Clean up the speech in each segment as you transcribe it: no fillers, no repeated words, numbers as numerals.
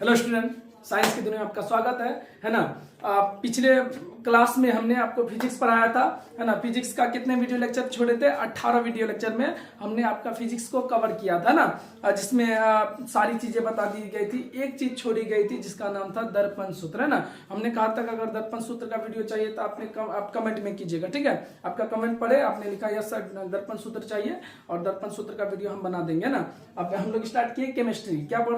Hello student, science की दुनिया में आपका स्वागत है ना। पिछले क्लास में हमने आपको फिजिक्स पढ़ाया था, है ना। फिजिक्स का कितने वीडियो लेक्चर छोड़े थे? 18 वीडियो लेक्चर में हमने आपका फिजिक्स को कवर किया था ना, जिसमें सारी चीजें बता दी गई थी। एक चीज छोड़ी गई थी जिसका नाम था दर्पण सूत्र, है ना। हमने कहा था कि अगर दर्पण सूत्र का वीडियो चाहिए तो आप कमेंट में कीजिएगा, ठीक है। आपका कमेंट पढ़े, आपने लिखा यस सर दर्पण सूत्र चाहिए और दर्पण सूत्र का वीडियो हम बना देंगे ना। अब हम लोग स्टार्ट किए केमिस्ट्री। क्या पढ़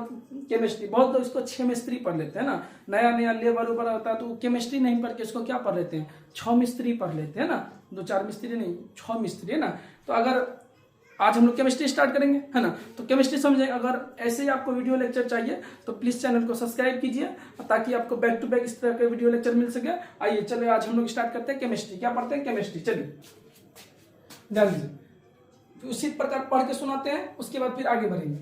केमिस्ट्री, बहुत लोग इसको केमिस्ट्री पढ़ लेते हैं ना। नया लेवल ऊपर होता है तो केमिस्ट्री नहीं पढ़ के इसको क्या पढ़ लेते हैं? 6 मिस्त्री पढ़ लेते हैं ना। 2-4 मिस्त्री नहीं, 6 मिस्त्री, है ना। तो अगर आज हम लोग केमिस्ट्री स्टार्ट करेंगे, है ना, तो केमिस्ट्री समझे। अगर ऐसे ही आपको वीडियो लेक्चर चाहिए तो प्लीज चैनल को सब्सक्राइब कीजिए ताकि आपको बैक टू बैक इस तरह के वीडियो लेक्चर मिल सके। आइए चलो आज हम लोग स्टार्ट करते हैं केमिस्ट्री। क्या पढ़ते हैं? केमिस्ट्री। चलिए ध्यान दीजिए, उसी प्रकार पढ़ के सुनाते हैं, उसके बाद फिर आगे बढ़ेंगे।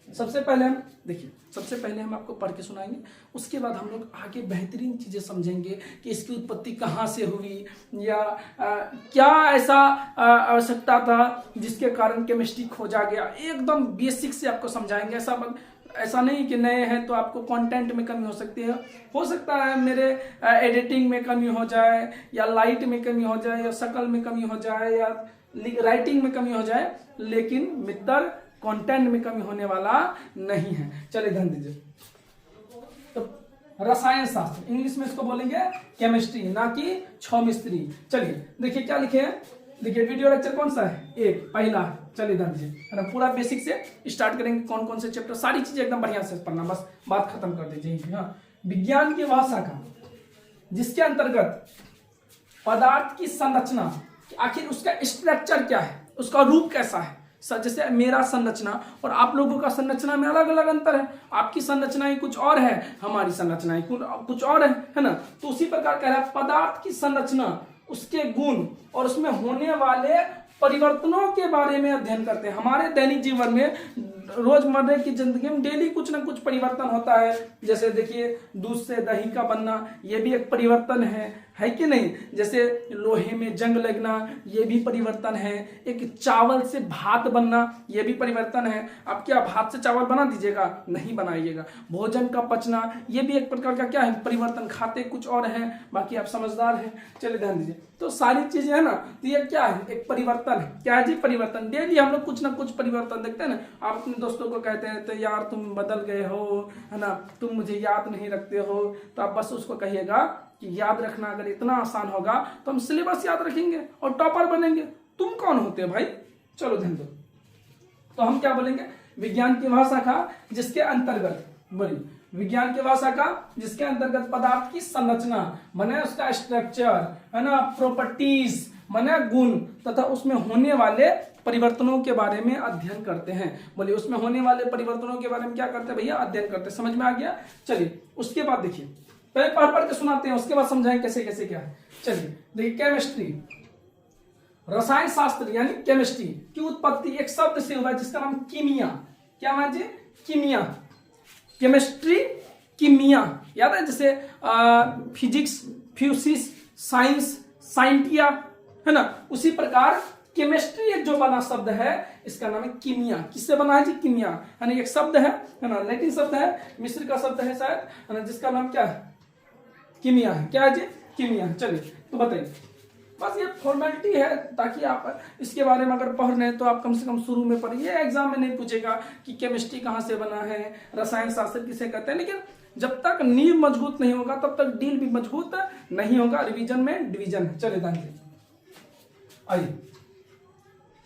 सबसे पहले हम देखिए, सबसे पहले हम आपको पढ़ के सुनाएंगे, उसके बाद हम लोग आगे बेहतरीन चीजें समझेंगे कि इसकी उत्पत्ति कहाँ से हुई या क्या ऐसा आवश्यकता था जिसके कारण केमिस्ट्री खोजा गया। एकदम बेसिक से आपको समझाएंगे। ऐसा नहीं कि नए हैं तो आपको कंटेंट में कमी हो सकती है। हो सकता है मेरे एडिटिंग में कमी हो जाए, या लाइट में कमी हो जाए, या शक्ल में कमी हो जाए, या राइटिंग में कमी हो जाए, लेकिन मित्र कंटेंट में कमी होने वाला नहीं है। चलिए ध्यान दीजिए। तो रसायन शास्त्र, इंग्लिश में इसको बोलेंगे केमिस्ट्री, ना कि 6 मिस्त्री। चलिए देखिए क्या लिखे हैं। देखिए वीडियो लेक्चर कौन सा है? एक पहला। चलिए ध्यान दीजिए, है ना। पूरा बेसिक से स्टार्ट करेंगे। कौन कौन से चैप्टर, सारी चीजें एकदम बढ़िया से पढ़ना, बस बात खत्म कर दीजिए। हाँ, विज्ञान की वह शाखा जिसके अंतर्गत पदार्थ की संरचना, आखिर उसका स्ट्रक्चर क्या है, उसका रूप कैसा है। जैसे मेरा संरचना और आप लोगों का संरचना में अलग अलग अंतर है। आपकी संरचनाएं कुछ और है, हमारी संरचनाएं कुछ और है ना। तो उसी प्रकार कह रहा है पदार्थ की संरचना, उसके गुण और उसमें होने वाले परिवर्तनों के बारे में अध्ययन करते हैं। हमारे दैनिक जीवन में, रोजमर्रा की जिंदगी में डेली कुछ ना कुछ परिवर्तन होता है। जैसे देखिए दूध से दही का बनना, ये भी एक परिवर्तन है कि नहीं। जैसे लोहे में जंग लगना, ये भी परिवर्तन है। एक चावल से भात बनना, ये भी परिवर्तन है। अब क्या भात से चावल बना दीजिएगा? नहीं बनाइएगा। भोजन का पचना, ये भी एक प्रकार का क्या है? परिवर्तन। खाते कुछ और है, बाकी आप समझदार हैं। चलिए ध्यान दीजिए। तो सारी चीजें है ना, तो ये क्या है? एक परिवर्तन है। क्या है जी? परिवर्तन। डेली हम लोग कुछ ना कुछ परिवर्तन देखते हैं ना। आप अपने दोस्तों को कहते हैं तो यार तुम बदल गए हो, है ना, तुम मुझे याद नहीं रखते हो, तो आप बस उसको कहिएगा कि याद रखना अगर इतना आसान होगा तो हम सिलेबस याद रखेंगे और टॉपर बनेंगे। तुम कौन होते हो भाई? चलो ध्यान दो। तो हम क्या बोलेंगे? विज्ञान की वह शाखा जिसके अंतर्गत, बोलिए, विज्ञान की वह शाखा जिसके अंतर्गत पदार्थ की संरचना माने उसका स्ट्रक्चर, है ना, प्रॉपर्टीज माने गुण, तथा उसमें होने वाले परिवर्तनों के बारे में अध्ययन करते हैं। बोलिए, उसमें होने वाले परिवर्तनों के बारे में क्या करते हैं भैया? अध्ययन करते हैं। समझ में आ गया? चलिए उसके बाद देखिए, पहले पढ़ के सुनाते हैं, उसके बाद समझाएं कैसे कैसे क्या है। चलिए देखिए, केमिस्ट्री, रसायन शास्त्र यानी केमिस्ट्री की उत्पत्ति एक शब्द से हुआ है जिसका नाम कीमिया। क्या नाम जी? कीमिया। केमिस्ट्री, कीमिया, याद है? जैसे फिजिक्स, फ्यूसिस, साइंस, साइंटिया, है ना। उसी प्रकार केमिस्ट्री एक जो बना शब्द है, इसका नाम है कीमिया। किससे बना है जी? कीमिया, है ना। एक शब्द है ना, लैटिन शब्द है, मिस्र का शब्द है शायद, है ना, जिसका नाम क्या है? कीमिया है। क्या है जी? कीमिया। चलिए तो बताइए, बस ये फॉर्मेलिटी है ताकि आप इसके बारे में अगर पढ़ रहे हैं तो आप कम से कम शुरू में पढ़िए। एग्जाम में नहीं पूछेगा कि केमिस्ट्री कहाँ से बना है, रसायन शास्त्र किसे कहते हैं। लेकिन जब तक नींव मजबूत नहीं होगा तब तक डील भी मजबूत नहीं होगा। रिवीजन में डिवीजन है। चलिए ध्यान दीजिए, आइए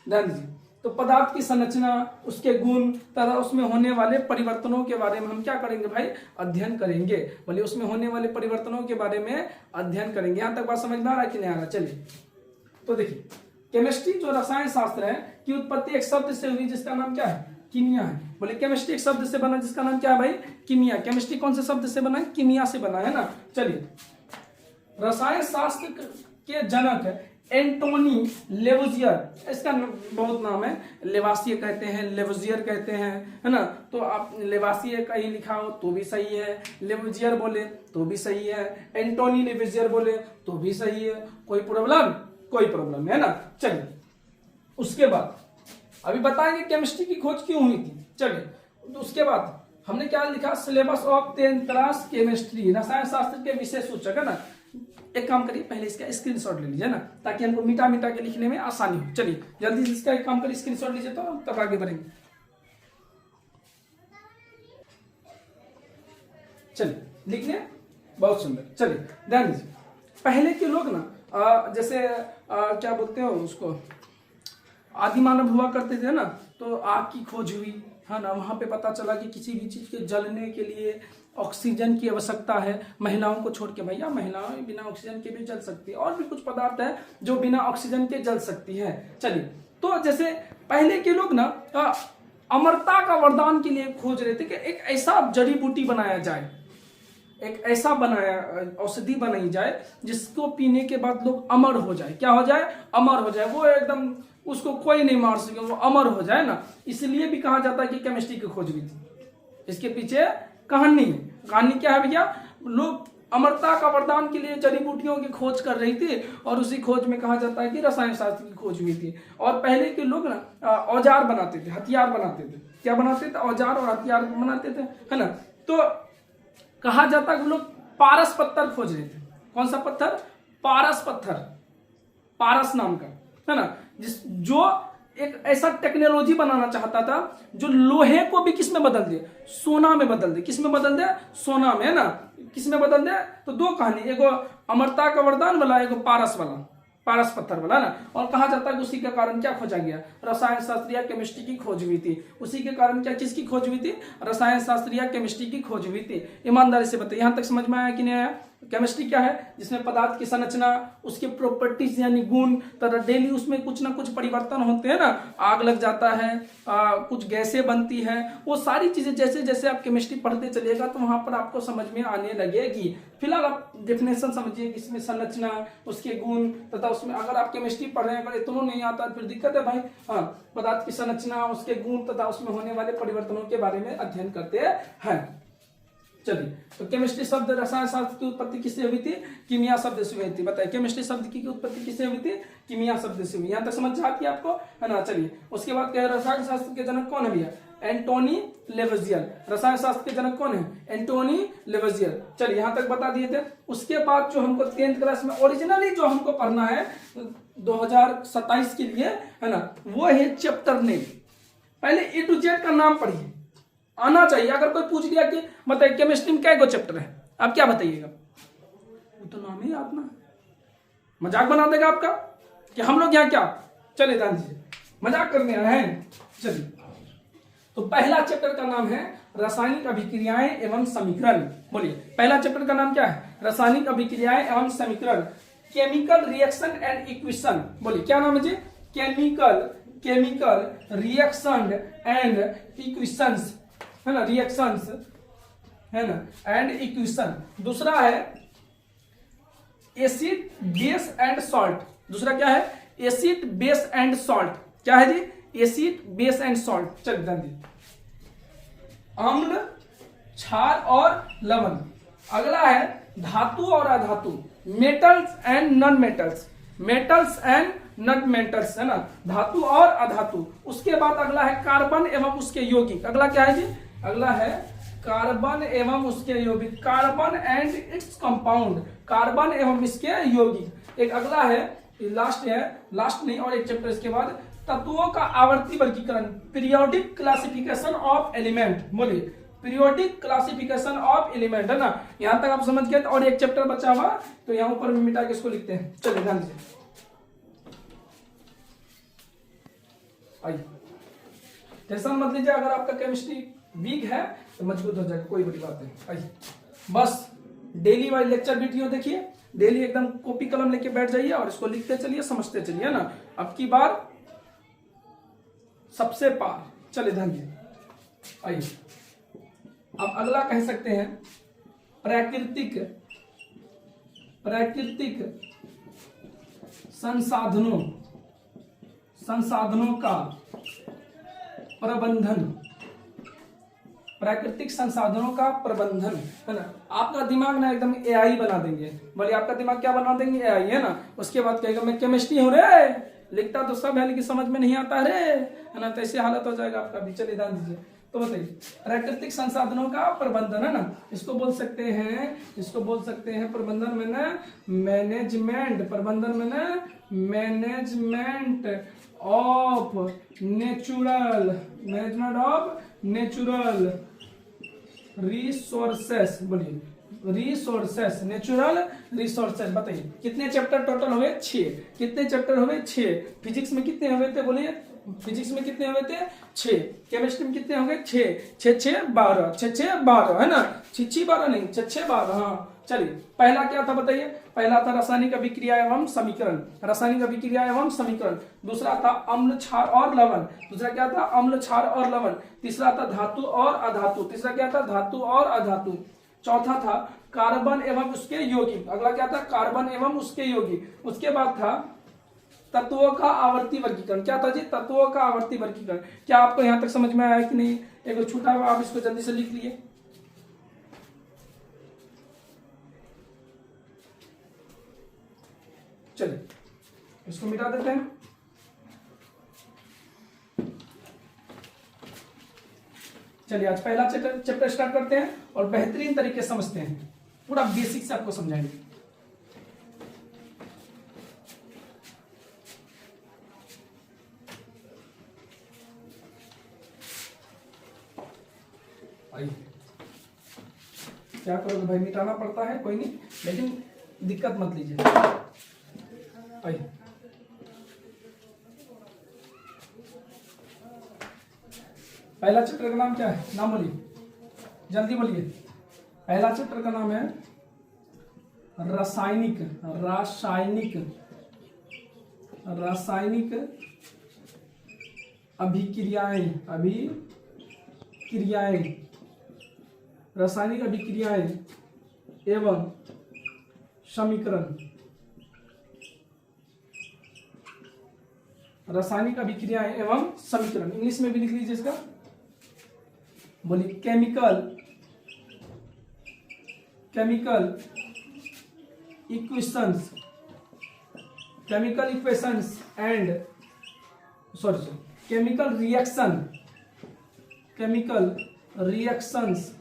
ध्यान दीजिए। तो पदार्थ की संरचना, उसके गुण तथा उसमें होने वाले परिवर्तनों के बारे में हम क्या करेंगे भाई? अध्ययन करेंगे। बोलिए, उसमें होने वाले परिवर्तनों के बारे में अध्ययन करेंगे। यहां तक बात समझ में आ रहा है कि नहीं आ रहा? चलिए तो देखिए, केमिस्ट्री जो रसायन शास्त्र है की उत्पत्ति एक शब्द से हुई जिसका नाम क्या है? कीमिया है। बोले केमिस्ट्री एक शब्द से बना जिसका नाम क्या है भाई? कीमिया। केमिस्ट्री कौन से शब्द से बना है? कीमिया से बना है ना। चलिए, रसायन शास्त्र के जनक एंटोनी लेवोजियर, इसका बहुत नाम है। लेवासियर कहते हैं, लेवोजियर कहते हैं, है ना। तो आप लेवासियर का ही लिखा हो तो भी सही है, लेवोजियर बोले तो भी सही है, एंटोनी लेवोजियर बोले तो भी सही है। कोई प्रॉब्लम? कोई प्रॉब्लम है ना। चलिए उसके बाद अभी बताएंगे केमिस्ट्री की खोज क्यों हुई थी। चलिए तो उसके बाद हमने क्या लिखा, syllabus of 10th class chemistry, रसायन शास्त्र के विषय सूचक, है ना। एक काम करिए, पहले इसका स्क्रीनशॉट ले लीजिए ना, ताकि हमको मिटा मिटा के लिखने में आसानी हो। चलिए जल्दी से इसका एक काम करिए, स्क्रीनशॉट लीजिए, तो तब आगे बढ़ेंगे। चलिए लिखने, बहुत सुंदर। चलिए ध्यान दीजिए, पहले के लोग ना जैसे क्या बोलते हो उसको, आदि मानव हुआ करते थे ना, तो आग की खोज हुई, है ना। वहां पे पता चला कि किसी भी चीज के जलने के लिए ऑक्सीजन की आवश्यकता है, महिलाओं को छोड़ के। भैया महिलाएं बिना ऑक्सीजन के भी जल सकती है, और भी कुछ पदार्थ है जो बिना ऑक्सीजन के जल सकती है। चलिए, तो जैसे पहले के लोग ना अमरता का वरदान के लिए खोज रहे थे कि एक ऐसा जड़ी बूटी बनाया जाए, एक ऐसा औषधि बनाई जाए जिसको पीने के बाद लोग अमर हो जाए। क्या हो जाए? अमर हो जाए, वो एकदम उसको कोई नहीं मार सके, वो अमर हो जाए ना। इसलिए भी कहा जाता है कि केमिस्ट्री की खोज हुई थी। इसके पीछे कहानी है। कहानी क्या है भैया? लोग अमरता का वरदान के लिए जड़ी बूटियों की खोज कर रही थी, और उसी खोज में कहा जाता है कि रसायन शास्त्र की खोज हुई थी। और पहले के लोग ना औजार बनाते थे, हथियार बनाते थे। क्या बनाते थे? औजार और हथियार बनाते थे, है ना। तो कहा जाता है कि लोग पारस पत्थर खोज रहे थे। कौन सा पत्थर? पारस पत्थर, पारस नाम का, है ना। जो एक ऐसा टेक्नोलॉजी बनाना चाहता था जो लोहे को भी किस में बदल दे? सोना में बदल दे। किस में बदल दे? सोना में, है ना। किस में बदल दे? तो दो कहानी, एगो अमरता का वरदान वाला, एगो पारस वाला, पारस पत्थर वाला ना। और कहा जाता है कि उसी के कारण क्या खोजा गया? रसायन शास्त्र या केमिस्ट्री की खोज हुई थी। उसी के कारण क्या, किसकी खोज हुई थी? रसायन शास्त्र या केमिस्ट्री की खोज हुई थी। ईमानदारी से बताइए, यहां तक समझ में आया कि नहीं आया? केमिस्ट्री क्या है? जिसमें पदार्थ की संरचना, उसके प्रॉपर्टीज यानी गुण, तथा डेली उसमें कुछ ना कुछ परिवर्तन होते हैं ना। आग लग जाता है, कुछ गैसें बनती है, वो सारी चीजें जैसे जैसे आप केमिस्ट्री पढ़ते चलिएगा तो वहां पर आपको समझ में आने लगेगी। फिलहाल आप डेफिनेशन समझिए, इसमें संरचना, उसके गुण, तथा उसमें अगर आप केमिस्ट्री पढ़ रहे हैं, अगर इतना नहीं आता फिर दिक्कत है भाई। हाँ, पदार्थ की संरचना, उसके गुण तथा उसमें होने वाले परिवर्तनों के बारे में अध्ययन करते हैं। चलिए, तो केमिस्ट्री शब्द रसायन शास्त्र की उत्पत्ति किससे हुई थी? कीमिया शब्द से हुई थी। बताइए, केमिस्ट्री शब्द की उत्पत्ति किससे हुई थी? कीमिया शब्द से हुई। यहां तक समझ आती है आपको, है ना। चलिए, उसके बाद क्या है? रसायन शास्त्र के जनक कौन है भैया? एंटोनी लेवेजियर। रसायन शास्त्र के जनक कौन है? एंटोनी लेवेजियर। चलिए, यहां तक बता दिए थे। उसके बाद जो हमको 10th क्लास में ओरिजिनली जो हमको पढ़ना है 2027 के लिए, है ना, वो है चैप्टर नेम। पहले ए टू जेड का नाम पढ़िए, आना चाहिए। अगर कोई पूछ लिया कि बताइए केमिस्ट्री में क्या गो चैप्टर है, आप क्या बताइएगा? वो तो नाम ही अपना मजाक बना देगा आपका कि हम लोग यहाँ क्या। चलिए ध्यान दीजिए, मजाक करने आए हैं। चलिए, तो पहला चैप्टर का नाम है रासायनिक अभिक्रियाएं एवं समीकरण। बोलिए, पहला चैप्टर का नाम क्या है? रासायनिक अभिक्रियाएं एवं समीकरण, केमिकल रिएक्शन एंड इक्वेशन। बोलिए, क्या नाम है जी? केमिकल रिएक्शन एंड इक्वेशंस, है ना, रिएक्शंस, है ना, एंड इक्वेशन। दूसरा है एसिड बेस एंड सॉल्ट। दूसरा क्या है? Acid base and salt. क्या है जी? Acid base and salt. चलिए ध्यान दीजिए, अम्ल, क्षार और लवण। अगला है धातु और अधातु, metals and non metals, metals and non metals, है ना, धातु और अधातु। उसके बाद अगला है कार्बन एवं उसके यौगिक। अगला क्या है जी? अगला है कार्बन एवं उसके यौगिक, carbon and its compound, carbon एवं इसके यौगिक। एक अगला है, लास्ट है, लास्ट नहीं और एक चैप्टर इसके बाद, तत्वों का आवर्ती वर्गीकरण, पीरियोडिक क्लासिफिकेशन ऑफ एलिमेंट। बोलिए, पीरियोडिक क्लासिफिकेशन ऑफ एलिमेंट, है ना। यहां तक आप समझ गए। और एक चैप्टर बचा हुआ, तो यहां ऊपर में मिटा के इसको लिखते हैं। चलिए ध्यान दीजिए, आइए, टेंशन मत लीजिए। अगर आपका केमिस्ट्री वीक है तो मजबूत हो जाएगा, कोई बड़ी बात नहीं। आइए, बस डेली वाइज लेक्चर वीडियो देखिए, डेली एकदम कॉपी कलम लेके बैठ जाइए और इसको लिखते चलिए, समझते चलिए, है ना। अब की बार सबसे पार। चलिए ध्यान दीजिए, आइए, अब अगला कह सकते हैं प्राकृतिक संसाधनों का प्रबंधन, प्राकृतिक संसाधनों का प्रबंधन, है ना। आपका दिमाग ना एकदम एआई बना देंगे। बोलिए, आपका दिमाग क्या बना देंगे? एआई, है ना। उसके बाद कहेगा मैं केमिस्ट्री हूं रे, लिखता तो सब है लेकिन समझ में नहीं आता रे, है ना। तो ऐसे हालत हो जाएगा आपका भी। चलिए ध्यान दीजिए, तो बताइए प्राकृतिक संसाधनों का प्रबंधन, है ना, इसको बोल सकते हैं प्रबंधन में ना मैनेजमेंट, प्रबंधन में ना मैनेजमेंट ऑफ नेचुरल रिसोर्सेस। बोलिए रिसोर्सेस, नेचुरल रिसोर्सेस। बताइए कितने चैप्टर टोटल हुए? 6। कितने चैप्टर हुए? 6। फिजिक्स में कितने हुए थे? बोलिए फिजिक्स में कितने हुए थे? 6। केमिस्ट्री में कितने हो गए? 6 6 6 12, 6 6 12, है ना, 6 6 12 नहीं, 6 6 12। हाँ चलिए, पहला क्या था बताइए? पहला था रासायनिक अभिक्रिया एवं समीकरण, रासायनिक अभिक्रिया एवं समीकरण। दूसरा था अम्ल, क्षार और लवण। दूसरा क्या था? अम्ल, क्षार और लवण। तीसरा था धातु और अधातु। तीसरा क्या था? धातु और अधातु। चौथा था कार्बन एवं उसके यौगिक। अगला क्या था? कार्बन एवं उसके यौगिक। उसके बाद था तत्वों का आवर्ती वर्गीकरण। क्या था जी? तत्वों का आवर्ती वर्गीकरण। क्या आपको यहां तक समझ में आया कि नहीं? एक छूटा हुआ, आप इसको जल्दी से लिख लिए। चलिए इसको मिटा देते हैं। चलिए आज पहला चैप्टर स्टार्ट करते हैं और बेहतरीन तरीके से समझते हैं, पूरा बेसिक से आपको समझाएंगे। क्या करोगे भाई? मिटाना पड़ता है, कोई नहीं, लेकिन दिक्कत मत लीजिए। आइए पहला चैप्टर का नाम क्या है? नाम बोलिए, जल्दी बोलिए। पहला चैप्टर का नाम है रासायनिक अभिक्रियाएं। रासायनिक अभिक्रियाएं एवं समीकरण। रासायनिक अभिक्रियाएं एवं समीकरण, इंग्लिश में भी लिख लीजिए इसका। बोलिए chemical equations and chemical reactions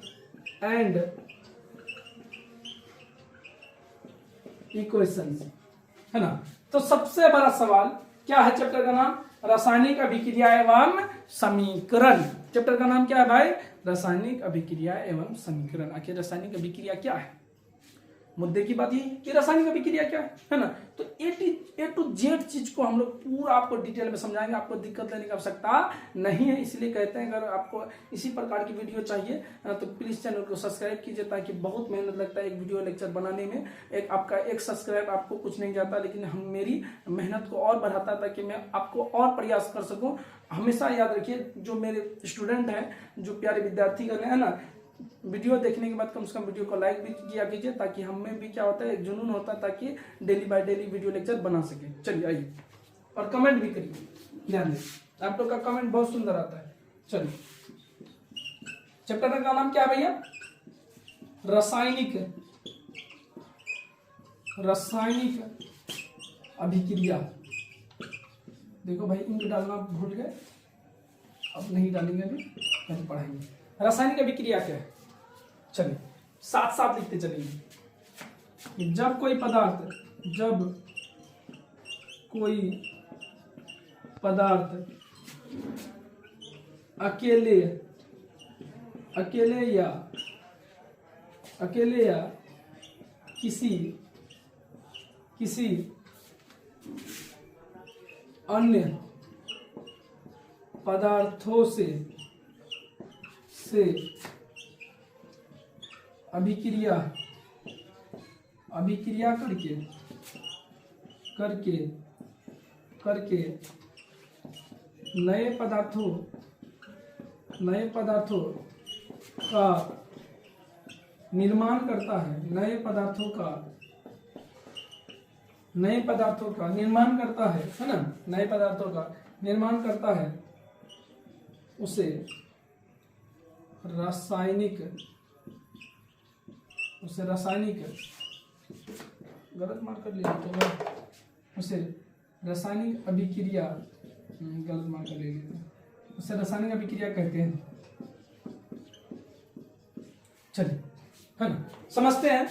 and equations, है ना। तो सबसे बड़ा सवाल क्या है चैप्टर का नाम? रासायनिक अभिक्रिया एवं समीकरण। चैप्टर का नाम क्या है भाई? रासायनिक अभिक्रिया एवं समीकरण। आखिर रासायनिक अभिक्रिया क्या है? मुद्दे की बात ये कि रासायनिक अभिक्रिया क्या है ना। तो ए टू जेड चीज को हम लोग पूरा आपको डिटेल में समझाएंगे, आपको दिक्कत लेने की आवश्यकता नहीं है। इसलिए कहते हैं अगर आपको इसी प्रकार की वीडियो चाहिए तो प्लीज चैनल को सब्सक्राइब कीजिए, ताकि बहुत मेहनत लगता है एक वीडियो लेक्चर बनाने में। आपका एक सब्सक्राइब आपको कुछ नहीं जाता, लेकिन हम मेरी मेहनत को और बढ़ाता है ताकि मैं आपको और प्रयास कर सकूं। हमेशा याद रखिए, जो मेरे स्टूडेंट हैं, जो प्यारे विद्यार्थी है ना, वीडियो देखने के बाद कम से कम वीडियो को लाइक भी किया कीजिए, ताकि हमें भी क्या होता है, एक जुनून होता है, ताकि daily by daily video lecture बना सके। चलिए आइए, और कमेंट भी करिए, ध्यान दें, आप लोग का कमेंट बहुत सुंदर आता है। चलिए चैप्टर का नाम क्या है भैया? रासायनिक अभिक्रिया। देखो भाई, इंक डालना भूल गए, अब नहीं डालेंगे, अभी कहीं पढ़ाएंगे। रासायनिक अभिक्रिया क्या है? चलिए साथ साथ लिखते चलेंगे। जब कोई पदार्थ अकेले या किसी अन्य पदार्थों से अभिक्रिया करके नए पदार्थों का निर्माण करता है। नए पदार्थों का निर्माण करता है ना, नए पदार्थों का निर्माण करता है, उसे रासायनिक गलत मार्क कर लिया तो उसे रासायनिक अभिक्रिया, गलत मार्क कर लिया, उसे रासायनिक अभिक्रिया कहते हैं। चलिए, है ना, समझते हैं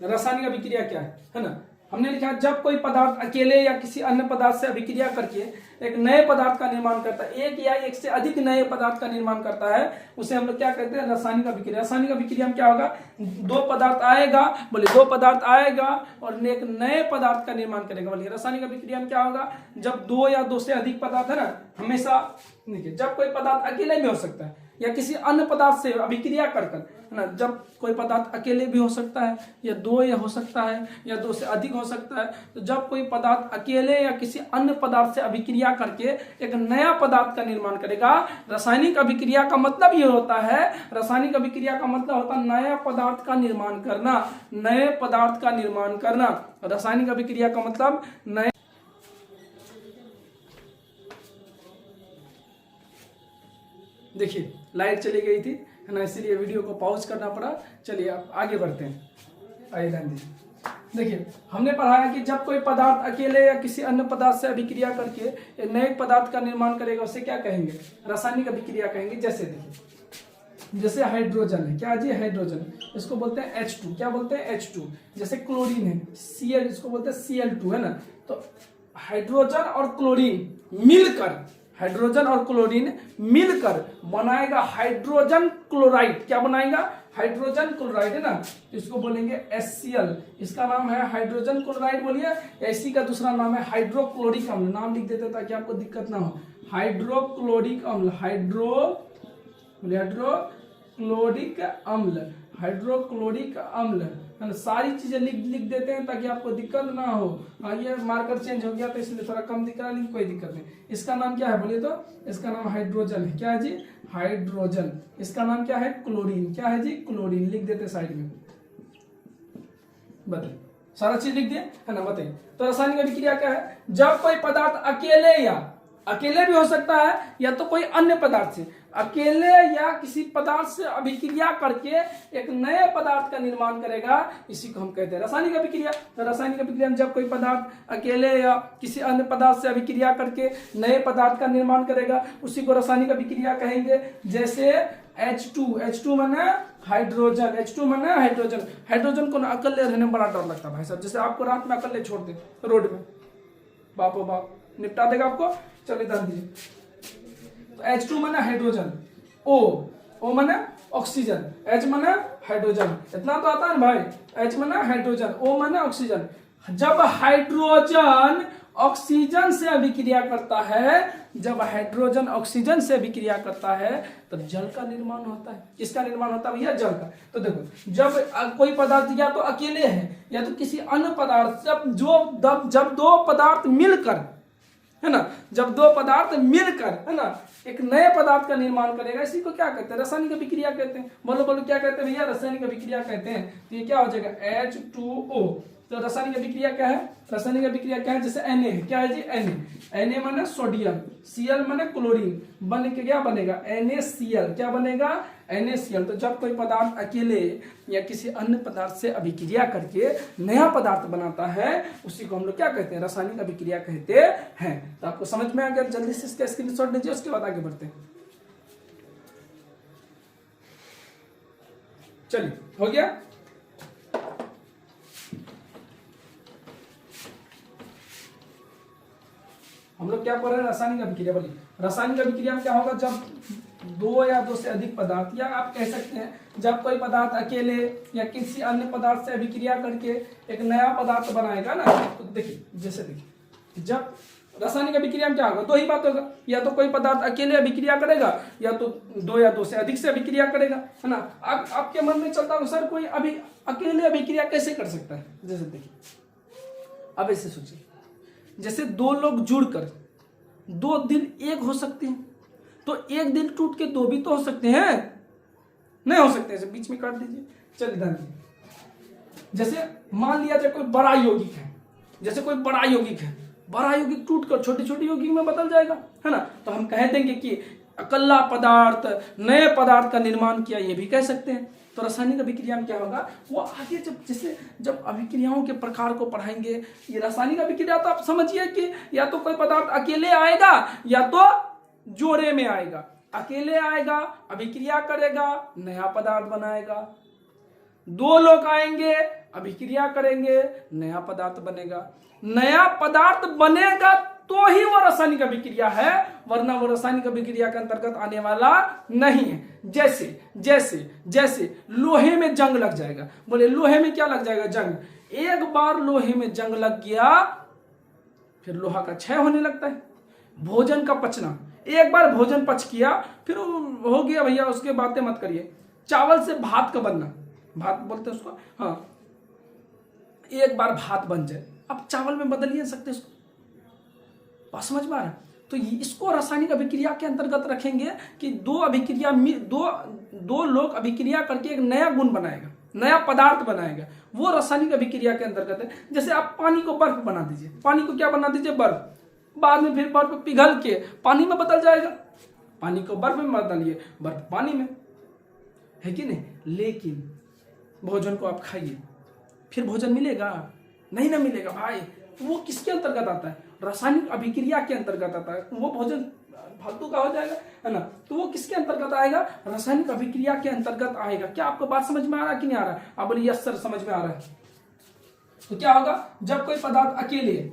रासायनिक अभिक्रिया क्या है ना। हमने लिखा जब कोई पदार्थ अकेले या किसी अन्य पदार्थ से अभिक्रिया करके एक नए पदार्थ का निर्माण करता है, एक या एक से अधिक नए पदार्थ का निर्माण करता है, उसे हम लोग क्या कहते हैं, रासायनिक अभिक्रिया। रासायनिक अभिक्रिया में क्या होगा, दो पदार्थ आएगा, बोले दो पदार्थ आएगा और एक नए पदार्थ का निर्माण करेगा। बोलिए रासायनिक अभिक्रिया में क्या होगा, जब दो या दो से अधिक पदार्थ है ना, हमेशा देखिए जब कोई पदार्थ अकेले भी हो सकता है या किसी अन्य पदार्थ से अभिक्रिया कर है ना, जब कोई पदार्थ अकेले भी हो सकता है या दो या हो सकता है या दो से अधिक हो सकता है, तो जब कोई पदार्थ अकेले या किसी अन्य पदार्थ से अभिक्रिया करके एक नया पदार्थ का निर्माण करेगा। रासायनिक अभिक्रिया का मतलब ये होता है, रासायनिक अभिक्रिया का मतलब होता है नया पदार्थ का निर्माण करना, नए पदार्थ का निर्माण करना। रासायनिक अभिक्रिया का मतलब नए, देखिए लाइट चली गई थी है ना, इसलिए वीडियो को पॉज करना पड़ा। चलिए अब आगे बढ़ते हैं, आइए ध्यान दीजिए। देखिए हमने पढ़ाया कि जब कोई पदार्थ अकेले या किसी अन्य पदार्थ से अभिक्रिया करके एक नए पदार्थ का निर्माण करेगा, उसे क्या कहेंगे, रासायनिक अभिक्रिया कहेंगे। जैसे देखिए, जैसे हाइड्रोजन है, क्या जी हाइड्रोजन, इसको बोलते हैं H2, क्या बोलते हैं H2। जैसे क्लोरीन है Cl, इसको बोलते हैं Cl2 है ना। तो हाइड्रोजन और क्लोरीन मिलकर, हाइड्रोजन और क्लोरीन मिलकर बनाएगा हाइड्रोजन क्लोराइड। क्या बनाएगा, हाइड्रोजन क्लोराइड है ना, इसको बोलेंगे HCl। इसका नाम है हाइड्रोजन क्लोराइड। बोलिए इसी का दूसरा नाम है हाइड्रोक्लोरिक अम्ल। नाम लिख देते ताकि आपको दिक्कत ना हो। हाइड्रोक्लोरिक अम्ल, हाइड्रोक्लोरिक अम्ल, हाइड्रोक्लोरिक अम्ल, सारी चीजें लिख देते हैं ताकि आपको दिक्कत ना हो। ये मार्कर चेंज हो गया तो इसलिए थोड़ा कम दिख रहा है, लेकिन कोई दिक्कत नहीं। इसका नाम क्या है बोलिए तो, इसका नाम हाइड्रोजन है। क्या है जी, हाइड्रोजन। इसका नाम क्या है, क्लोरीन। क्या है जी, क्लोरीन। लिख देते साइड में, बताइए सारा चीज लिख दिए है ना, बताइए। तो रासायनिक अभिक्रिया क्या है, जब कोई पदार्थ अकेले या अकेले भी हो सकता है या तो कोई अन्य पदार्थ से, अकेले या किसी पदार्थ से अभिक्रिया करके एक नए पदार्थ का निर्माण करेगा, इसी को हम कहते हैं रासायनिक अभिक्रिया। तो रासायनिक अभिक्रिया में जब कोई पदार्थ अकेले या किसी अन्य पदार्थ से अभिक्रिया करके नए पदार्थ का निर्माण करेगा, उसी को रासायनिक अभिक्रिया कहेंगे। जैसे H2 माने हाइड्रोजन, H2 माने हाइड्रोजन। हाइड्रोजन को अकेले रहने में बड़ा डर लगता है भाई साहब। जैसे आपको रात में अकेले छोड़ दे रोड में, बापो बाप निपटा देगा आपको। चलिए ध्यान दीजिए। तो H2 माने हाइड्रोजन, O माने ऑक्सीजन, H माने हाइड्रोजन। इतना तो आता है ना भाई, H माने हाइड्रोजन, O माने ऑक्सीजन। जब हाइड्रोजन ऑक्सीजन से अभिक्रिया करता है, जब हाइड्रोजन ऑक्सीजन से अभिक्रिया करता है तब जल का निर्माण होता है। किसका निर्माण होता है भैया, जल का। तो देखो जब कोई पदार्थ या तो अकेले है या तो किसी अन्य पदार्थ, जब दो पदार्थ मिलकर है ना, जब दो पदार्थ मिलकर है ना एक नए पदार्थ का निर्माण करेगा, इसी को क्या कहते हैं, रासायनिक अभिक्रिया कहते हैं। बोलो क्या कहते हैं भैया, रासायनिक अभिक्रिया कहते हैं। तो ये क्या हो जाएगा, H2O। तो रासायनिक अभिक्रिया क्या है, रासायनिक अभिक्रिया क्या है, जैसे Na है, क्या है जी Na माने सोडियम, Cl माने क्लोरीन, बन के क्या बनेगा, NaCl। क्या बनेगा, NaCl। तो जब कोई पदार्थ अकेले या किसी अन्य पदार्थ से अभिक्रिया करके नया पदार्थ बनाता है, उसी को हम लोग क्या कहते हैं, रासायनिक अभिक्रिया कहते हैं। तो आपको समझ में आ गया, जल्दी से इसका स्क्रीनशॉट लीजिए, उसके बाद आगे बढ़ते हैं। चलिए हो गया। हम लोग क्या पढ़ रहे हैं, रासायनिक अभिक्रिया। बोलिए रासायनिक अभिक्रिया में क्या होगा, जब दो या दो से अधिक पदार्थ, या आप कह सकते हैं जब कोई पदार्थ अकेले या किसी अन्य पदार्थ से अभिक्रिया करके एक नया पदार्थ बनाएगा ना। तो देखिए जैसे देखिए, जब रासायनिक अभिक्रिया में क्या होगा, दो ही बात होगा, या तो कोई पदार्थ अकेले अभिक्रिया करेगा या तो दो या दो से अधिक से अभिक्रिया करेगा, है ना। आपके मन में चलता है सर कोई अकेले अभिक्रिया कैसे कर सकता है। जैसे देखिए, अब ऐसे सोचिए, जैसे दो लोग जुड़कर दो दिल एक हो सकते हैं, तो एक दिल टूट के दो भी तो हो सकते हैं, नहीं हो सकते, ऐसे बीच में काट दीजिए। चलिए ध्यान दीजिए, जैसे मान लिया जाए कोई बड़ा यौगिक है, जैसे कोई बड़ा यौगिक है, बड़ा यौगिक टूटकर छोटे छोटे यौगिक में बदल जाएगा, है ना। तो हम कह देंगे कि अकेला पदार्थ नए पदार्थ का निर्माण किया, ये भी कह सकते हैं। तो रासायनिक अभिक्रिया में क्या होगा, वो आगे जब अभिक्रियाओं के प्रकार को पढ़ाएंगे, ये रासायनिक अभिक्रिया तो आप समझिए कि या तो कोई पदार्थ अकेले आएगा या तो जोड़े में आएगा। अकेले आएगा, अभिक्रिया करेगा, नया पदार्थ बनाएगा। दो लोग आएंगे, अभिक्रिया करेंगे, नया पदार्थ बनेगा। नया पदार्थ बनेगा तो ही वो रासायनिक अभिक्रिया है, वरना वो रासायनिक अभिक्रिया के अंतर्गत आने वाला नहीं है। जैसे जैसे जैसे लोहे में जंग लग जाएगा। बोले लोहे में क्या लग जाएगा? जंग। एक बार लोहे में जंग लग गया, फिर लोहा का क्षय होने लगता है। भोजन का पचना, एक बार भोजन पच किया फिर हो गया भैया, उसके बातें मत करिए। चावल से भात का बनना, भात बोलते हैं उसको, हाँ, एक बार भात बन जाए, अब चावल में बदल ही नहीं सकते इसको। बात समझ में आ रहा है? तो इसको रासायनिक अभिक्रिया के अंतर्गत रखेंगे कि दो लोग अभिक्रिया करके एक नया गुण बनाएगा, नया पदार्थ बनाएगा, वो रासायनिक अभिक्रिया के अंतर्गत है। जैसे आप पानी को बर्फ बना दीजिए, पानी को क्या बना दीजिए? बर्फ। बाद में फिर बर्फ पिघल के पानी में बदल जाएगा। पानी को बर्फ में बदलिए, बर्फ पानी में, है कि नहीं? लेकिन भोजन को आप खाइए, फिर भोजन मिलेगा? नहीं ना मिलेगा भाई। वो किसके अंतर्गत आता है? रासायनिक अभिक्रिया के अंतर्गत आता है। वो भोजन फालतू का हो जाएगा, है ना? तो वो किसके अंतर्गत आएगा? रासायनिक अभिक्रिया के अंतर्गत आएगा। क्या आपको बात समझ में आ रहा है कि नहीं आ रहा है? आप बोलिए यस सर, समझ में आ रहा है। तो क्या होगा जब कोई पदार्थ अकेले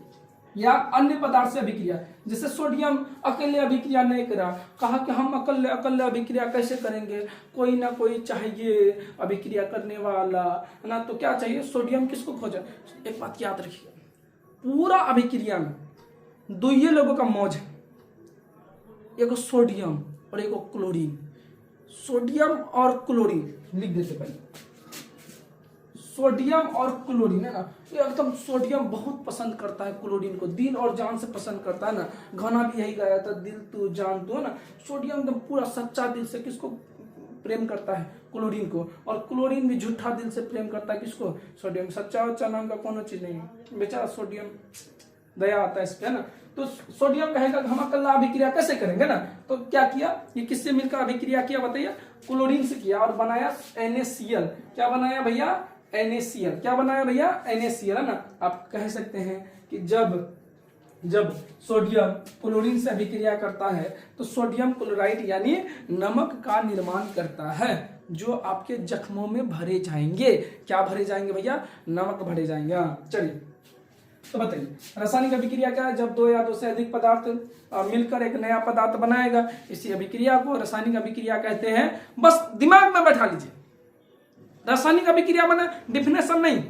या अन्य पदार्थ से अभिक्रिया, जैसे सोडियम अकेले अभिक्रिया नहीं करा, कहा कि हम अकेले अकेले अभिक्रिया कैसे करेंगे, कोई ना कोई चाहिए अभिक्रिया करने वाला, है ना? तो क्या चाहिए? सोडियम किसको खोजा? एक बात याद रखिए, पूरा अभिक्रिया में दो ये लोगों का मौज है, एक सोडियम और एक क्लोरीन। सोडियम और क्लोरीन लिख देते पहले, सोडियम और क्लोरीन, है ना? ये एकदम सोडियम बहुत पसंद करता है क्लोरीन को, दिल और जान से पसंद करता है ना। गाना भी यही गाया था, दिल तू जान तू, है ना? सोडियम एकदम पूरा सच्चा दिल से किसको प्रेम करता है? क्लोरीन को। और क्लोरीन भी झूठा दिल से प्रेम करता है किसको? सोडियम। सच्चा उच्चा नाम का कोनो चीज नहीं है बेचारा सोडियम, दया आता है इस पे, है ना? तो सोडियम कहेगा हम अकेला अभिक्रिया कैसे करेंगे ना? तो क्या किया? ये किससे मिलकर अभिक्रिया किया बताइए? क्लोरीन से किया और बनाया NaCl। क्या बनाया भैया? NaCl। क्या बनाया भैया? NaCl, है ना? आप कह सकते हैं कि जब सोडियम क्लोरीन से अभिक्रिया करता है तो सोडियम क्लोराइड यानी नमक का निर्माण करता है, जो आपके जख्मों में भरे जाएंगे। क्या भरे जाएंगे भैया? नमक भरे जाएंगे। चलिए तो बताइए रासायनिक अभिक्रिया क्या है? जब दो या दो से अधिक पदार्थ मिलकर एक नया पदार्थ बनाएगा, इसी अभिक्रिया को रासायनिक अभिक्रिया कहते हैं। बस दिमाग में बैठा लीजिए, रासायनिक अभिक्रिया माने डिफिनेशन नहीं,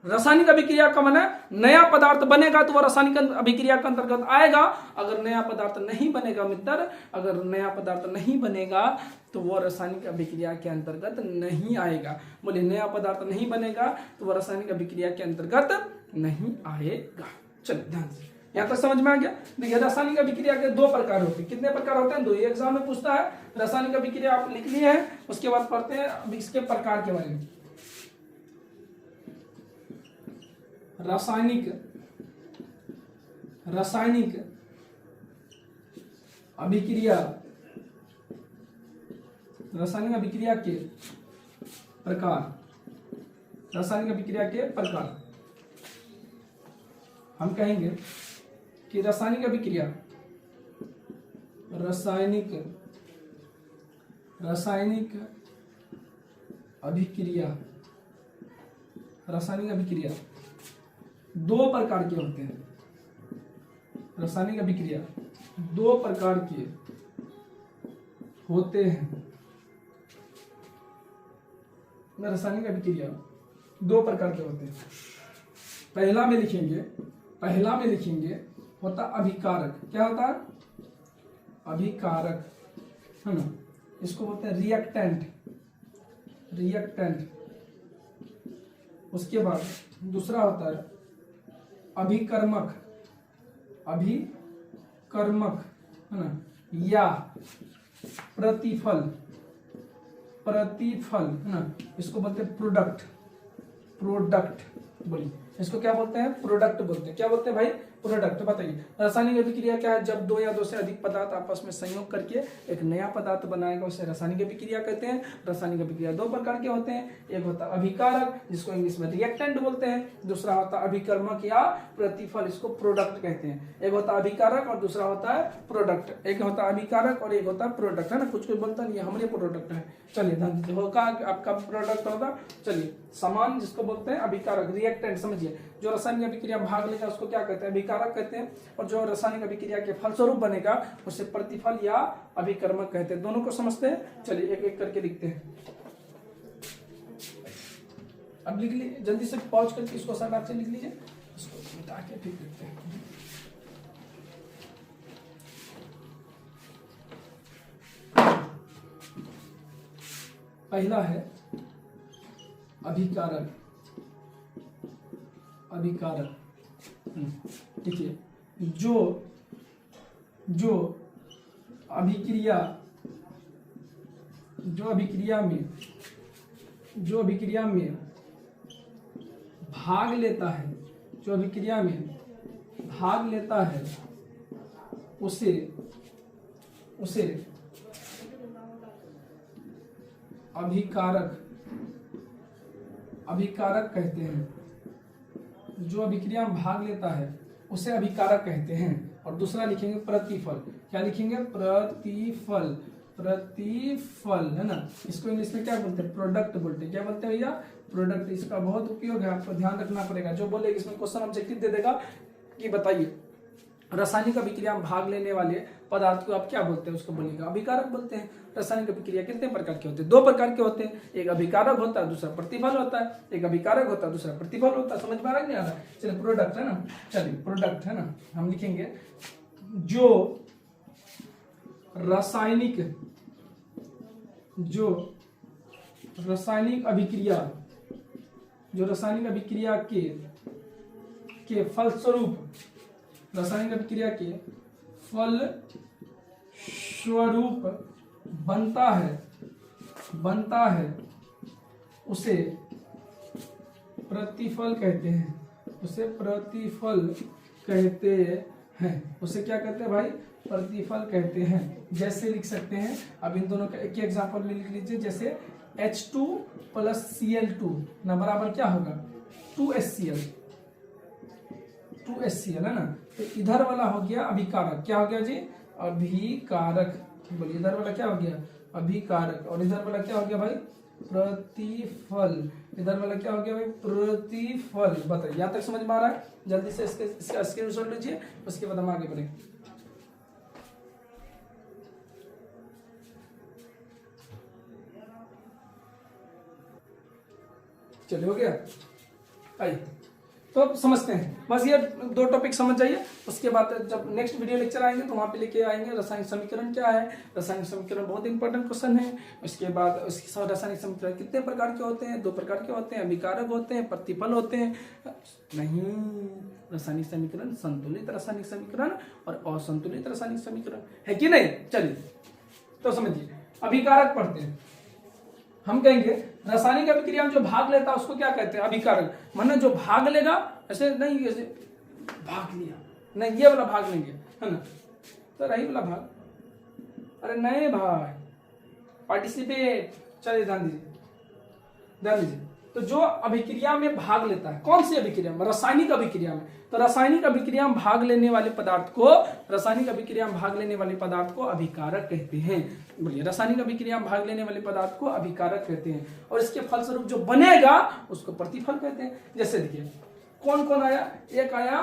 रासायनिक अभिक्रिया का माने नया पदार्थ बनेगा तो वह रासायनिक अभिक्रिया के अंतर्गत आएगा। अगर नया पदार्थ नहीं बनेगा मित्र, अगर नया पदार्थ नहीं बनेगा तो वह रासायनिक अभिक्रिया के अंतर्गत नहीं आएगा। बोले नया पदार्थ नहीं बनेगा तो वह रासायनिक अभिक्रिया के अंतर्गत नहीं आएगा। चलिए ध्यान से, यहाँ तक समझ में आ गया? देखिए रासायनिक अभिक्रिया के दो प्रकार होते हैं। कितने प्रकार होते हैं? दो। एग्जाम में पूछता है, रासायनिक अभिक्रिया आप लिख लिए हैं, उसके बाद पढ़ते हैं अब इसके प्रकार के बारे में। रासायनिक अभिक्रिया, रासायनिक अभिक्रिया के प्रकार, रासायनिक अभिक्रिया के प्रकार। हम कहेंगे कि रासायनिक अभिक्रिया, रासायनिक अभिक्रिया दो प्रकार के होते हैं। रासायनिक अभिक्रिया दो प्रकार के होते हैं। रासायनिक अभिक्रिया दो प्रकार के होते हैं। पहला में लिखेंगे होता अभिकारक। क्या होता है? अभिकारक, है ना? इसको बोलते हैं रिएक्टेंट। उसके बाद दूसरा होता है अभिकर्मक, है ना? या प्रतिफल, है ना? इसको बोलते हैं प्रोडक्ट। बोलिए इसको क्या बोलते हैं? प्रोडक्ट बोलते हैं। क्या बोलते हैं भाई? प्रोडक्ट। बताइए रासायनिक अभिक्रिया क्या है? जब दो या दो से अधिक पदार्थ आपस में संयोग करके एक नया पदार्थ बनाएगा उसे रासायनिक अभिक्रिया कहते हैं। रासायनिक अभिक्रिया दो प्रकार के होते हैं, एक होता है अभिकारक जिसको इंग्लिश में रिएक्टेंट बोलते हैं, दूसरा होता है अभिकर्मक या प्रतिफल, इसको प्रोडक्ट कहते हैं। एक होता है अभिकारक और दूसरा होता है प्रोडक्ट। एक होता है अभिकारक और एक होता है प्रोडक्ट, है ना। कुछ बोलता नहीं, हमारे प्रोडक्ट है। चलिए होगा आपका प्रोडक्ट होगा। चलिए समान जिसको बोलते हैं अभिकारक, रिएक्टेंट समझिए। जो रासायनिक अभिक्रिया भाग लेगा उसको क्या कहते हैं? अभिकारक कहते हैं। और जो रासायनिक अभिक्रिया के फलस्वरूप बनेगा उसे प्रतिफल या अभिकर्मक कहते हैं। दोनों को समझते हैं। चलिए एक एक करके लिखते हैं। अब लिख लीजिए जल्दी से, पॉज करके इसको सरकार से लिख लीजिए, इसको मिटा के ठीक लिखते हैं। पहला है अभिकारक। अभिकारक ठीक है। जो अभिक्रिया में भाग लेता है, जो अभिक्रिया में भाग लेता है उसे अभिकारक कहते हैं। जो अभिक्रिया में भाग लेता है उसे अभिकारक कहते हैं। और दूसरा लिखेंगे प्रतिफल। क्या लिखेंगे? प्रतिफल, है ना। इसको इंग्लिश में क्या बोलते हैं? प्रोडक्ट बोलते हैं। क्या बोलते हैं भैया? प्रोडक्ट। इसका बहुत उपयोग है, आपको ध्यान रखना पड़ेगा। जो बोले इसमें क्वेश्चन ऑब्जेक्टिव दे देगा कि बताइए रासायनिक अभिक्रिया में भाग लेने वाले पदार्थ को आप क्या बोलते हैं? उसको बोलेगा अभिकारक बोलते हैं। रासायनिक अभिक्रिया कितने प्रकार के होते हैं? दो प्रकार के होते हैं, एक अभिकारक होता है, दूसरा प्रतिफल होता है। एक अभिकारक होता है, दूसरा प्रतिफल होता है। समझ में आ रहा है नहीं आ रहा है? चलिए प्रोडक्ट, है ना। चलिए प्रोडक्ट, है ना। हम लिखेंगे जो रासायनिक अभिक्रिया के फलस्वरूप, रासायनिक अभिक्रिया के फलस्वरूप बनता है उसे प्रतिफल कहते हैं। उसे प्रतिफल कहते हैं। उसे क्या कहते हैं भाई? प्रतिफल कहते हैं। जैसे लिख सकते हैं, अब इन दोनों का एक एग्जांपल में लिख लीजिए। जैसे H2 + Cl2 ना बराबर क्या होगा? 2HCl, है ना। तो इधर वाला हो गया अभिकारक। क्या हो गया जी? अभिकारक। बोलिए इधर वाला क्या हो गया? अभिकारक। और इधर वाला क्या हो गया भाई? प्रतिफल। इधर वाला क्या हो गया भाई? प्रतिफल। बताइए यहाँ तक समझ में आ रहा है? जल्दी से इसका स्क्रीनशॉट लीजिए, उसके बाद हम आगे बढ़ेंगे। चलिए हो गया। आइए तो अब समझते हैं, बस ये दो टॉपिक समझ जाइए। उसके बाद जब नेक्स्ट वीडियो लेक्चर आएंगे तो वहां पे लेके आएंगे रासायनिक समीकरण क्या है। रासायनिक समीकरण बहुत इंपॉर्टेंट क्वेश्चन है। उसके बाद उसके रासायनिक समीकरण कितने प्रकार के होते हैं? दो प्रकार के होते हैं, अभिकारक होते हैं, प्रतिफल होते हैं। नहीं, रासायनिक समीकरण संतुलित रासायनिक समीकरण और असंतुलित रासायनिक समीकरण है कि नहीं। चलिए तो समझिए, अभिकारक पढ़ते हैं। हम कहेंगे रासायनिक अभिक्रिया में जो भाग लेता है उसको क्या कहते हैं? अभिकारक। माने जो भाग लेगा, ऐसे नहीं ऐसे भाग लिया, नहीं ये वाला भाग नहीं गया, है ना। तो रही वाला भाग, अरे नहीं भाई, पार्टिसिपेट। चलिए ध्यान दीजिए। तो जो अभिक्रिया में भाग लेता है, कौन सी अभिक्रिया में? रासायनिक अभिक्रिया में। तो रासायनिक अभिक्रिया में भाग लेने वाले पदार्थ को, अभिकारक कहते हैं। बोलिए रासायनिक अभिक्रिया में भाग लेने वाले पदार्थ को अभिकारक कहते हैं। और इसके फलस्वरूप जो बनेगा उसको प्रतिफल कहते हैं। जैसे देखिए कौन कौन आया? एक आया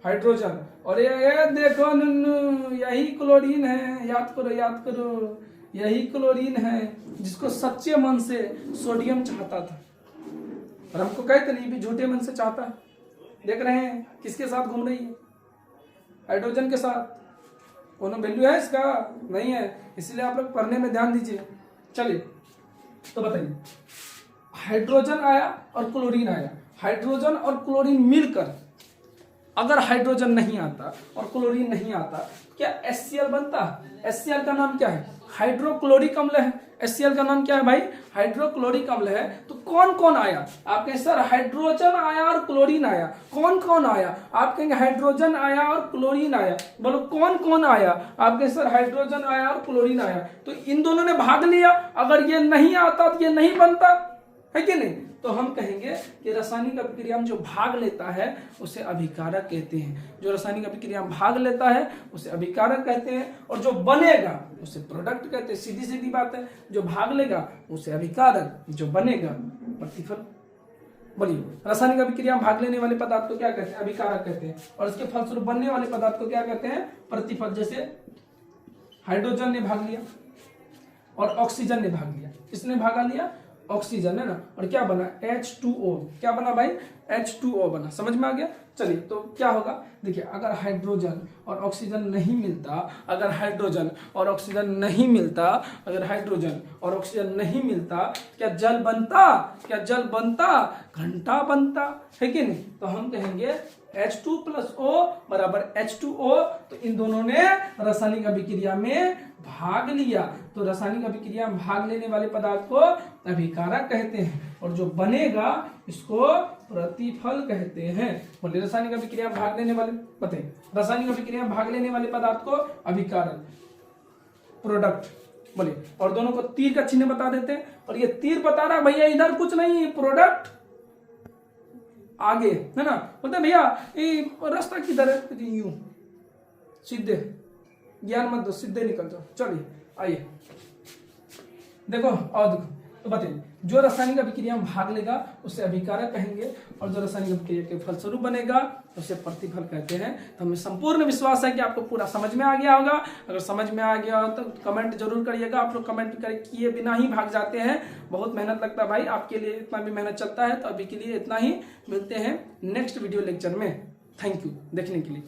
हाइड्रोजन, और ये देखो नुन्नू, यही क्लोरीन है। याद करो, यही क्लोरीन है जिसको सच्चे मन से सोडियम चाहता था, और हमको कहते नहीं भी झूठे मन से चाहता है। देख रहे हैं किसके साथ घूम रही है? हाइड्रोजन के साथ। कोनो वैल्यू है इसका? नहीं है। इसलिए आप लोग पढ़ने में ध्यान दीजिए। चलिए तो बताइए, हाइड्रोजन आया और क्लोरीन आया। हाइड्रोजन और क्लोरीन मिलकर अगर हाइड्रोजन नहीं आता और क्लोरीन नहीं आता, क्या HCl बनता? HCl का नाम क्या है? हाइड्रोक्लोरिक अम्ल है। HCl का नाम क्या है भाई? हाइड्रोक्लोरिक अम्ल है। तो कौन कौन आया? आप कहें सर हाइड्रोजन आया और क्लोरीन आया। कौन कौन आया? आप कहेंगे हाइड्रोजन आया और क्लोरीन आया। बोलो कौन कौन आया? आप कहें सर हाइड्रोजन आया और क्लोरीन आया। तो इन दोनों ने भाग लिया। अगर ये नहीं आता तो ये नहीं बनता, है कि नहीं? तो हम कहेंगे कि रासायनिक अभिक्रिया में जो भाग लेता है उसे अभिकारक कहते हैं। जो रासायनिक अभिक्रिया में भाग लेता है उसे अभिकारक कहते हैं, और जो बनेगा उसे प्रोडक्ट कहते हैं। सीधी सीधी बात है, जो भाग लेगा उसे अभिकारक, जो बनेगा प्रतिफल। बोलिए, रासायनिक अभिक्रिया में भाग लेने वाले पदार्थ को क्या कहते हैं? अभिकारक कहते हैं। और इसके फलस्वरूप बनने वाले पदार्थ को क्या कहते हैं? प्रतिफल। जैसे हाइड्रोजन ने भाग लिया और ऑक्सीजन ने भाग लिया। किसने भागा लिया? ऑक्सीजन, है ना। और क्या बना? H2O। क्या बना भाई? H2O बना। समझ में आ गया? चलिए, तो क्या होगा? देखिए, अगर हाइड्रोजन और ऑक्सीजन नहीं मिलता, अगर हाइड्रोजन और ऑक्सीजन नहीं मिलता, अगर हाइड्रोजन और ऑक्सीजन नहीं मिलता, क्या जल बनता? क्या जल बनता? घंटा बनता, है कि नहीं? तो हम कहेंगे H2+O बराबर H2O। तो इन दोनों ने रासायनिक अभिक्रिया में भाग लिया। तो रासायनिक अभिक्रिया में भाग लेने वाले पदार्थ को अभिकारक कहते हैं, और जो बनेगा इसको प्रतिफल कहते हैं। बोलिए, रासायनिक अभिक्रिया में भाग लेने वाले, बताइए, रासायनिक अभिक्रिया में भाग लेने वाले पदार्थ को अभिकारक, प्रोडक्ट। बोलिए, और दोनों को तीर का चिन्ह बता देते हैं। और ये तीर बता रहा भैया इधर कुछ नहीं, प्रोडक्ट आगे, है ना। बोलते भैया ये रास्ता किधर है? यूं सीधे, ज्ञान मत दो, सीधे निकल जाओ। चलिए आइए, देखो और देखो। तो बताइए, जो रासायनिक अभिक्रिया में भाग लेगा उसे अभिकारक कहेंगे, और जो रासायनिक अभिक्रिया के फलस्वरूप बनेगा उसे प्रतिफल कहते हैं। तो हमें संपूर्ण विश्वास है कि आपको पूरा समझ में आ गया होगा। अगर समझ में आ गया हो तो कमेंट जरूर करिएगा। आप लोग कमेंट किए बिना ही भाग जाते हैं, बहुत मेहनत लगता है भाई आपके लिए, इतना भी मेहनत चलता है। तो अभी के लिए इतना ही, मिलते हैं नेक्स्ट वीडियो लेक्चर में। थैंक यू देखने के लिए।